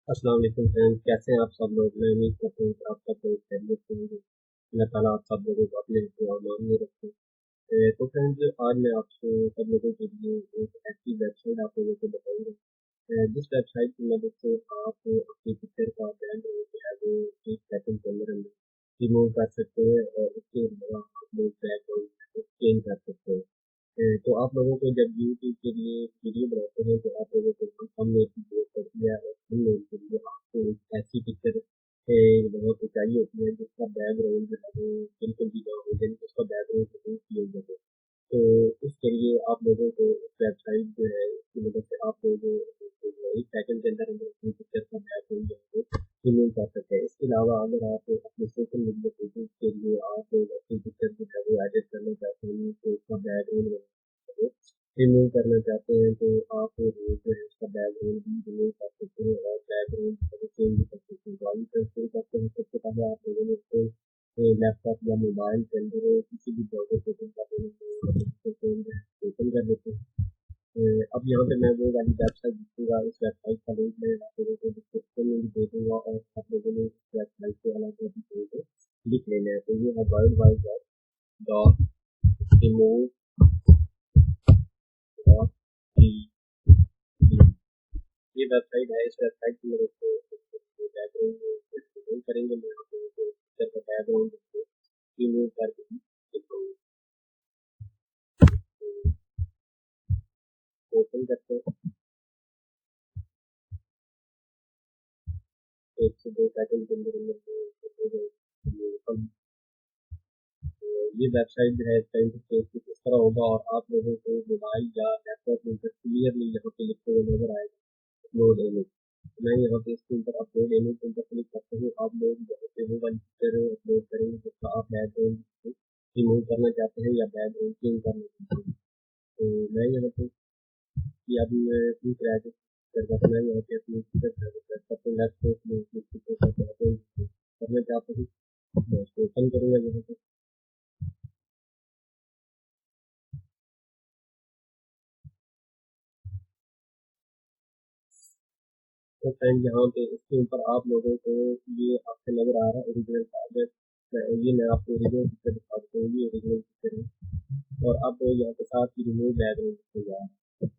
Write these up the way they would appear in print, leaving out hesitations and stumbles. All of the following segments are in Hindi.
अस्सलाम वालेकुम फ्रेंड्स, कैसे हैं आप सब लोग। मैं उम्मीद करता हूँ कि आप सब लोग खैरियत से होंगे। अल्लाह ताला आप सब लोगों को अपने हिफ्ज़ और अमान में रखे। तो फ्रेंड्स, आज मैं आपको सब लोगों के लिए एक ऐसी वेबसाइट आप लोगों को बताऊंगा जिस वेबसाइट की मदद से आप अपनी पिक्चर का बैकग्राउंड जो है वो 1 सेकंड के अंदर अंदर रिमूव कर सकते हैं और उसके अलावा आप लोग बैकग्राउंड चेंज कर सकते हैं। तो आप लोगों को जब यूट्यूब के लिए वीडियो बनाते हैं तो आप लोगों को हमने की जरूरत पड़ती है और हमने उनके लिए आपको एक ऐसी पिक्चर वहाँ पे चाहिए होती है जिसका बैकग्राउंड जो है वो बिल्कुल भी ना हो, यानी उसका बैकग्राउंड रिमूव किया जाए। तो इसके लिए आप लोगों को वेबसाइट जो है उसकी मदद से आप लोग 1 सेकंड के अंदर अंदर अपनी पिक्चर का बैकग्राउंड जो है वो रिमूव कर सकते हैं। इसके अलावा अगर आप अपने सोशल मीडिया पेजेस के लिए आप लोग अपनी पिक्चर जो है वो एडिट करना चाहते हैं तो उसका बैकग्राउंड रिमूव करना चाहते हैं तो आप जो है उसका बैकग्राउंड भी रिमूव कर सकते हैं और बैकग्राउंड चेंज भी कर सकते हैं। तो आगे से शुरू करते हैं। सबसे पहले आप लोगों ने उसको लैपटॉप या मोबाइल के अंदर किसी भी ब्राउज़र से ओपन कर देना ओपन कर देते हैं। अब यहाँ पे मैं वो वाली वेबसाइट दिखूँगा, इस वेबसाइट का लिंक मैं आप लोगों को डिस्क्रिप्शन में भी दे दूँगा और आप लोगों ने इस वेबसाइट के अलग अलग चीज़ों को लिख लेना है। तो ये है world wide web dot remove dot T ये वेबसाइट है। इस वेबसाइट की मदद से बैकग्राउंड रिमूव करेंगे। मैं आप लोगों को पिक्चर का बैकग्राउंड रिमूव करके दिखाऊंगा। तो ओपन करते हैं। 1 से 2 सेकंड के अंदर अंदर ये वेबसाइट जो है इसका इंटरफेस कुछ इस तरह होगा और आप लोगों को मोबाइल या लैपटॉप में क्लियरली यहाँ पे लिखते हुए नजर आएगा अपलोड इमेज। मैं यहाँ पे इसके ऊपर अपलोड इमेज के ऊपर क्लिक करता हूँ। आप लोग यहाँ पे वो वाली पिक्चर अपलोड करेंगे जिसका आप बैकग्राउंड रिमूव करना चाहते हैं या बैकग्राउंड चेंज करना चाहते हैं। तो मैं यहाँ पे कि अभी मैं पूछ रहा है करता था। मैं यहाँ पे अपनी पिक्चर सबसे लैपटॉप में अपनी पिक्चर का बैकग्राउंड करना चाहता हूँ। मैं इसको ओपन करूँगा यहाँ पे। तो फ्रेंड यहाँ पे इसके ऊपर आप लोगों को ये आपसे नजर आ रहा है ओरिजिनल चार्जर। ये मैं आपको ओरिजिनल पिक्चर दिखा देता हूँ। ये ओरिजिनल पिक्चर है और अब यहाँ पे साथ ही रिमूव बैकग्राउंड हो जा रहा है।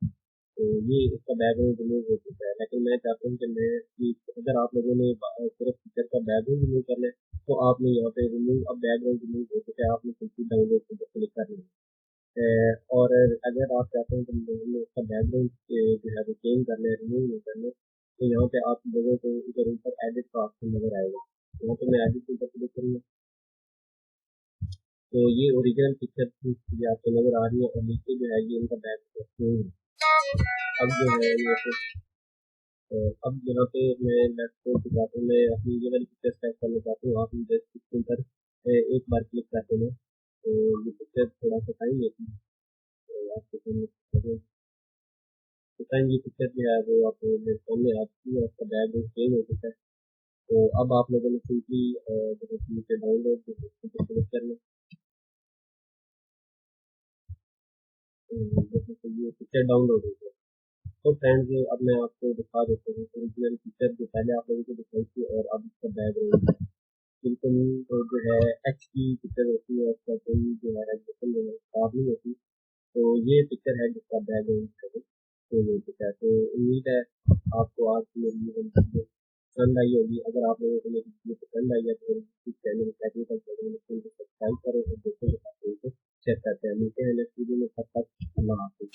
तो ये इसका बैकग्राउंड रिमूव हो चुका है, लेकिन मैं चाहता हूँ कि मैं कि अगर आप लोगों ने सिर्फ पिक्चर का बैकग्राउंड रिमूव करना है तो आपने यहाँ पे रिमूव अब बैकग्राउंड रिमूव हो चुका है, आपने सिंपली डाउनलोड के ऊपर क्लिक कर लेना है। और अगर आप चाहते हैं कि हमने उसका बैकग्राउंड जो है वो चेंज करना है, रिमूव नहीं करना है, तो यहाँ पे आप लोगों को इधर ऊपर एडिट का ऑप्शन नजर आएगा। यहाँ पे मैं एडिट के ऊपर क्लिक करूँगा तो ये ओरिजिनल पिक्चर ये आपको नजर आ रही है और नीचे जो है ये इनका बैकग्राउंड है। अब जो है ये अब यहाँ पे मैं लैपटॉप दिखाता हूँ। मैं अपनी ये वाली पिक्चर सेलेक्ट करना चाहता हूँ। आप जस्ट इसके ऊपर एक बार क्लिक करते हैं तो ये पिक्चर थोड़ा सा टाइम लेती है। तो आपको टाइम ये पिक्चर जो है वो आप मेरे सामने आ चुकी है, आपका बैकग्राउंड चेंज हो चुका है। तो अब आप लोगों ने सिंपली जो है नीचे डाउनलोड क्लिक करना है। जैसे कि ये पिक्चर डाउनलोड हो गया। तो फ्रेंड्स, अब मैं आपको दिखा देता हूँ ओरिजिनल पिक्चर जो पहले आप लोगों को दिखाई थी और अब इसका बैकग्राउंड बिल्कुल जो है एच की पिक्चर होती है, उसका कोई जो है रेजोल्यूशन जो है खराब नहीं होती। तो ये पिक्चर है जिसका बैकग्राउंड है तो ये पिक्चर है। तो उम्मीद है आपको आज की मेरी ये वीडियो पसंद आई होगी। अगर आप लोगों को मेरी वीडियो पसंद आई है तो मेरे यूट्यूब चैनल टेक्निकल चैनल को सब्सक्राइब करें और दोस्तों के साथ शेयर करते हैं। मिलते हैं नेक्स्ट वीडियो में, तब तक अल्लाह हाफिज़।